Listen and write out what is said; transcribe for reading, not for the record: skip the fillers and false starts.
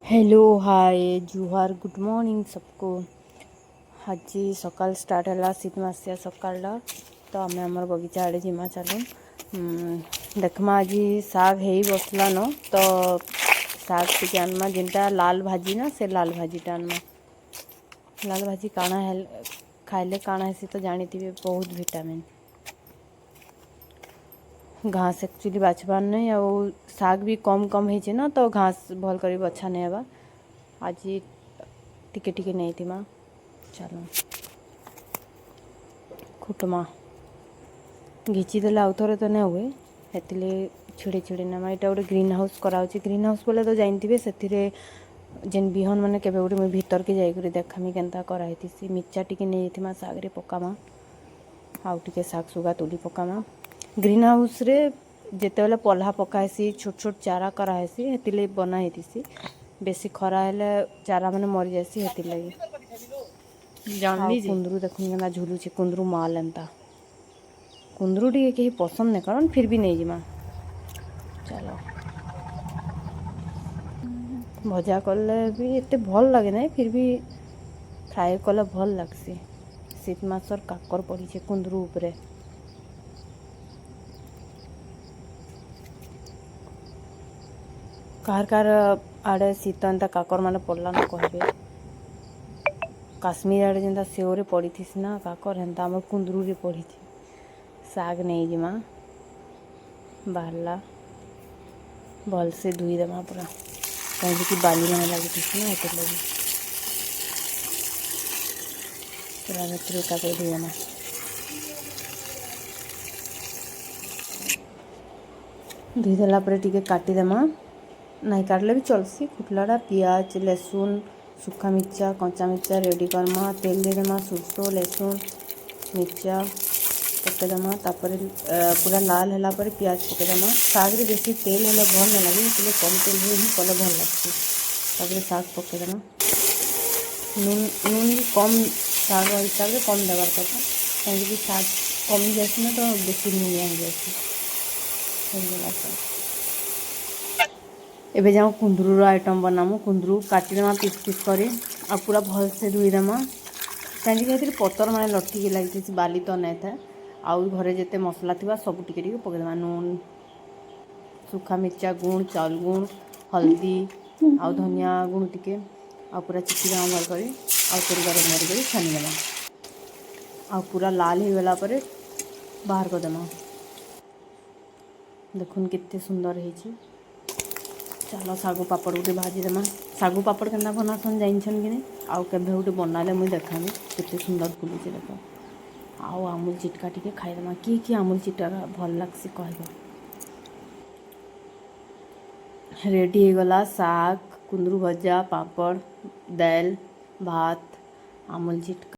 Hello hi जुहार good morning सबको। आज सकाल स्टार्ट है शीत मासिया सकाल तो आम आम बगीचा आड़े जिमा चलू देखमा आज साग है बसला न तो साग टी आनमा जेनटा लाल भाजी ना से लाल भाजीटा आनमा लाल भाजी काଣା है खाइले काଣା है तो जानी बहुत विटामिन घास एक्चुअली बाछबार नहीं आ साग भी कम कम है ना तो घास भल कर बछा नहीं हवा आज टिके टिके नहीं थी माँ चलो खुटमा घिचीदेले आउ थे तो नहीं हुए से छिड़े छिड़े ना यहाँ गोटे ग्रीन हाउस कराऊँ ग्रीन हाउस बोले तो जानते से जेन बिहन मैंने केवे गोटे मुझे भीतर के जाकर देखामी केन्ता कराई मिर्चा टी नहीं जाती सागे पकामा आउ टे साग सुगा तुली पकामा ग्रीन हाउस रे जिते पल्हा पकासी छोट छोट चारा कराहेसी से बनाई बेसी खरा हेले चारा मैंने मरी जासी हेती लगी जानली कुंदरू देखुन केना झुलुची कुंदरू माल एंता कुंदरू टी कहीं पसंद नहीं करन फिर भी नहीं जिमा चलो भजा कले भी एते भल लगे ना फिर भी फ्राए कले भल लगसी शीत मासर काकर पड़ी कुंदरू उपरे कार कार आड़े शीत एंता काकर माने पड़ला न कहबे काश्मीर आड़े जेनता सेओरे पड़ी थी ना काकर हेन्ता आम कुंदरू रे पड़ी थी साग नहीं जिमा बाहरला भल से धुई देमा पूरा कहीं कि बाली मैंने लगी थी ना ये लगी पूरा भीतर का धुई देमा धुई देला टे काटिदेमा नहीं काटले भी चलसी फुटलाटा पियाज लहसुन सुखा मिर्चा कंचा मिर्चा रेडी करमा तेल देदेमा सुरसो लहसुन मिर्चा पकेदेमा तापर पूरा लाल है पियाज पकेदेमा साग रे बेसी तेल हेल्ले भल नहीं लगे इसलिए कम तेल ही कले भल लगती साग पकेदेमा नून नून भी कम साग हिसाब से कम देवार कथा कहीं साग कमी जाए ना तो बेसी लुणिया हो जाए साग एबे जाऊँ कुंदरूर आइटम बनामु कुंदरू काटिदेमा पिस पिस करी आ पूरा भल से धुईदेमा कहीं पतर मैंने लटकी लगी बाली तो नहीं था आउ घरे जिते मसला थी सब टिके पकईदेमा नून सुखा मिर्चा गुण चाउल गुण हल्दी आउ धनिया गुण टिके आ पूरा चिकीदेमा भल कर तेल गरम कर छानीदेमा आ पूरा लाल हो गला बाहर करदेमा देखुन केते सुंदर है चलो सागु पापड़ गोटे भाजीदेमा सागु पापड़ के बनासन जाइन कि नहीं आउ केभे गोटे बनाले मुझे देखामी केते सुंदर फुलुचे देख आउ अमूल चिटका टी खाईदेमा किए अमूल चिटका भल लग्सी कह रेडी हो गला साग कुंदरू भजा पापड़ दाल भात अमूल चिटका।